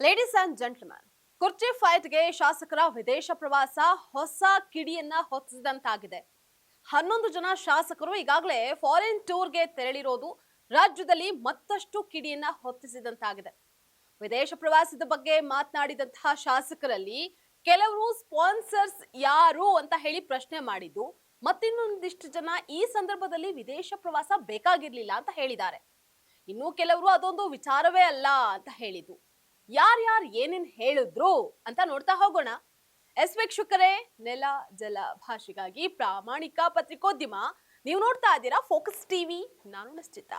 Ladies and gentleman, ಕುರ್ಚಿ ಫೈಟ್ಗೆ ಶಾಸಕರ ವಿದೇಶ ಪ್ರವಾಸ ಹೊಸ ಕಿಡಿಯನ್ನ ಹೊತ್ತಿಸಿದಂತಾಗಿದೆ. 11 ಜನ ಶಾಸಕರು ಈಗಾಗಲೇ ಫಾರಿನ್ ಟೂರ್ಗೆ ತೆರಳಿರೋದು ರಾಜ್ಯದಲ್ಲಿ ಮತ್ತಷ್ಟು ಕಿಡಿಯನ್ನ ಹೊತ್ತಿಸಿದಂತಾಗಿದೆ. ವಿದೇಶ ಪ್ರವಾಸದ ಬಗ್ಗೆ ಮಾತನಾಡಿದಂತಹ ಶಾಸಕರಲ್ಲಿ ಕೆಲವರು ಸ್ಪಾನ್ಸರ್ಸ್ ಯಾರು ಅಂತ ಹೇಳಿ ಪ್ರಶ್ನೆ ಮಾಡಿದ್ದು, ಮತ್ತಿನ್ನೊಂದಿಷ್ಟು ಜನ ಈ ಸಂದರ್ಭದಲ್ಲಿ ವಿದೇಶ ಪ್ರವಾಸ ಬೇಕಾಗಿರ್ಲಿಲ್ಲ ಅಂತ ಹೇಳಿದ್ದಾರೆ. ಇನ್ನು ಕೆಲವರು ಅದೊಂದು ವಿಚಾರವೇ ಅಲ್ಲ ಅಂತ ಹೇಳಿದ್ದು. ಯಾರ್ಯಾರು ಏನೇನ್ ಹೇಳಿದ್ರು ಅಂತ ನೋಡ್ತಾ ಹೋಗೋಣ. ವೀಕ್ಷಕರೇ, ನೆಲ ಜಲ ಭಾಷೆಗಾಗಿ ಪ್ರಾಮಾಣಿಕ ಪತ್ರಿಕೋದ್ಯಮ. ನೀವು ನೋಡ್ತಾ ಇದ್ದೀರಾ ಫೋಕಸ್ ಟಿವಿ. ನಾನು ನಿಶ್ಚಿತ.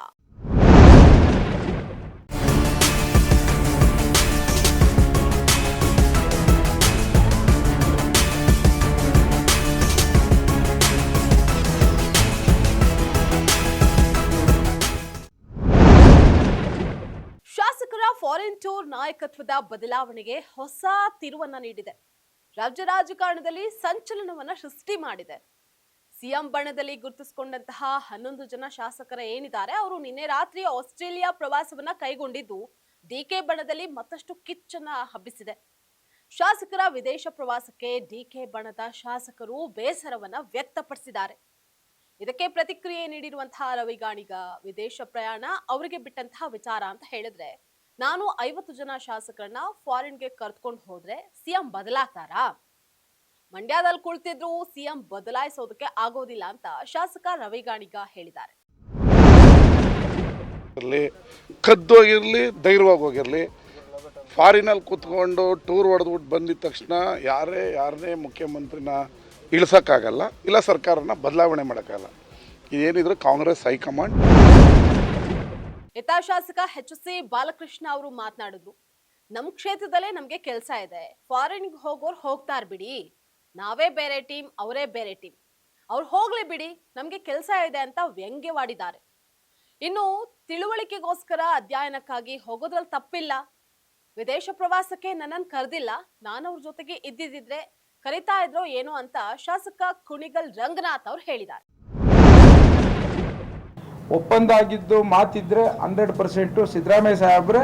ಶಾಸಕರ ಫಾರಿನ್ ಟೂರ್ ನಾಯಕತ್ವದ ಬದಲಾವಣೆಗೆ ಹೊಸ ತಿರುವನ್ನ ನೀಡಿದೆ. ರಾಜ್ಯ ರಾಜಕಾರಣದಲ್ಲಿ ಸಂಚಲನವನ್ನ ಸೃಷ್ಟಿ ಮಾಡಿದೆ. ಸಿಎಂ ಬಣದಲ್ಲಿ ಗುರುತಿಸಿಕೊಂಡಂತಹ 11 ಜನ ಶಾಸಕರ ಏನಿದ್ದಾರೆ ಅವರು ನಿನ್ನೆ ರಾತ್ರಿ ಆಸ್ಟ್ರೇಲಿಯಾ ಪ್ರವಾಸವನ್ನ ಕೈಗೊಂಡಿದ್ದು ಡಿಕೆ ಬಣದಲ್ಲಿ ಮತ್ತಷ್ಟು ಕಿಚ್ಚನ್ನ ಹಬ್ಬಿಸಿದೆ. ಶಾಸಕರ ವಿದೇಶ ಪ್ರವಾಸಕ್ಕೆ ಡಿಕೆ ಬಣದ ಶಾಸಕರು ಬೇಸರವನ್ನ ವ್ಯಕ್ತಪಡಿಸಿದ್ದಾರೆ. ಇದಕ್ಕೆ ಪ್ರತಿಕ್ರಿಯೆ ನೀಡಿರುವಂತಹ ರವಿಗಾಣಿಗ, ವಿದೇಶ ಪ್ರಯಾಣ ಅವರಿಗೆ ಬಿಟ್ಟಂತಹ ವಿಚಾರ ಅಂತ ಹೇಳಿದ್ರೆ, ನಾನು 50 ಜನ ಶಾಸಕರನ್ನ ಫಾರಿನ್ಗೆ ಕರ್ತ್ಕೊಂಡು ಹೋದ್ರೆ ಸಿಎಂ ಬದಲಾಗ್ತಾರಾ? ಮಂಡ್ಯದಲ್ಲಿ ಕುಳಿತಿದ್ರು ಸಿಎಂ ಬದಲಾಯಿಸೋದಕ್ಕೆ ಆಗೋದಿಲ್ಲ ಅಂತ ಶಾಸಕ ರವಿಗಾಣಿಗ ಹೇಳಿದ್ದಾರೆ. ಕದ್ದೋಗಿರ್ಲಿ, ಧೈರ್ಯವಾಗಿ ಹೋಗಿರ್ಲಿ, ಫಾರಿನಲ್ಲಿ ಕೂತ್ಕೊಂಡು ಟೂರ್ ಹೊಡೆದ್ಬಿಟ್ಟು ಬಂದಿದ ತಕ್ಷಣ ಯಾರನ್ನೇ ಮುಖ್ಯಮಂತ್ರಿನ ಇಳಿಸೋಕ್ಕಾಗಲ್ಲ, ಇಲ್ಲ ಸರ್ಕಾರನ ಬದಲಾವಣೆ ಮಾಡೋಕ್ಕಾಗಲ್ಲ. ಇದೇನಿದ್ರು ಕಾಂಗ್ರೆಸ್ ಹೈಕಮಾಂಡ್. ಇತ್ತ ಶಾಸಕ ಎಚ್.ಸಿ. ಬಾಲಕೃಷ್ಣ ಅವರು ಮಾತನಾಡಿದ್ರು, ನಮ್ಮ ಕ್ಷೇತ್ರದಲ್ಲೇ ನಮಗೆ ಕೆಲಸ ಇದೆ, ಫಾರಿನ್ಗೆ ಹೋಗೋರು ಹೋಗ್ತಾರ ಬಿಡಿ, ನಾವೇ ಬೇರೆ ಟೀಮ್, ಅವರೇ ಬೇರೆ ಟೀಮ್, ಅವ್ರು ಹೋಗ್ಲಿ ಬಿಡಿ, ನಮಗೆ ಕೆಲಸ ಇದೆ ಅಂತ ವ್ಯಂಗ್ಯವಾಡಿದ್ದಾರೆ. ಇನ್ನು ತಿಳುವಳಿಕೆಗೋಸ್ಕರ ಅಧ್ಯಯನಕ್ಕಾಗಿ ಹೋಗೋದ್ರಲ್ಲಿ ತಪ್ಪಿಲ್ಲ. ವಿದೇಶ ಪ್ರವಾಸಕ್ಕೆ ನನ್ನನ್ನು ಕರೆದಿಲ್ಲ, ನಾನು ಅವ್ರ ಜೊತೆಗೆ ಇದ್ದಿದ್ರೆ ಕರಿತಾ ಇದ್ರೋ ಏನೋ ಅಂತ ಶಾಸಕ ಕುಣಿಗಲ್ ರಂಗನಾಥ್ ಅವ್ರು ಹೇಳಿದ್ದಾರೆ. ಒಪ್ಪಂದ ಆಗಿದ್ದು ಮಾತಿದ್ರೆ 100% ಸಿದ್ದರಾಮಯ್ಯ ಸಾಹೇಬ್ರೆ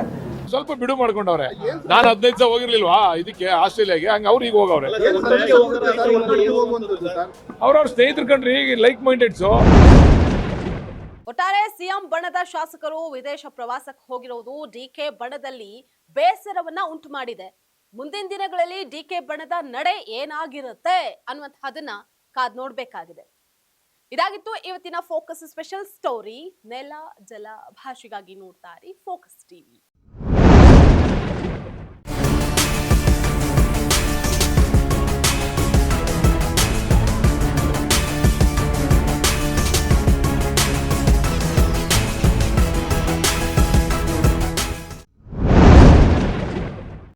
ಸ್ವಲ್ಪ ಬಿಡು ಮಾಡ್ಕೊಂಡವ್ರೆ. ನಾನು 15 ಸಾವಿರ ಹೋಗಿರ್ಲಿಲ್ವಾ ಇದಕ್ಕೆ ಆಸ್ಟ್ರೇಲಿಯಾಗೆ, ಹಂಗ ಅವ್ರು ಈಗ ಹೋಗವ್ರೆ. ಅವ್ರವ್ರ ಸ್ನೇಹಿತರು ಕಂಡ್ರಿ, ಲೈಕ್ ಮೈಂಡೆಡ್ಸ್. ಒಟ್ಟಾರೆ ಸಿಎಂ ಬಣದ ಶಾಸಕರು ವಿದೇಶ ಪ್ರವಾಸಕ್ಕೆ ಹೋಗಿರೋದು ಡಿಕೆ ಬಣದಲ್ಲಿ ಬೇಸರವನ್ನ ಉಂಟು ಮಾಡಿದೆ. ಮುಂದಿನ ದಿನಗಳಲ್ಲಿ ಡಿಕೆ ಬಣದ ನಡೆ ಏನಾಗಿರುತ್ತೆ ಅನ್ನುವಂತಹದನ್ನ ಕಾದ್ ನೋಡ್ಬೇಕಾಗಿದೆ. ಇದಾಗಿತ್ತು ಇವತ್ತಿನ ಫೋಕಸ್ ಸ್ಪೆಷಲ್ ಸ್ಟೋರಿ. ನೆಲ ಜಲ ಭಾಷೆಗಾಗಿ ನೋಡ್ತಾ ಇರಿ ಫೋಕಸ್ ಟಿವಿ.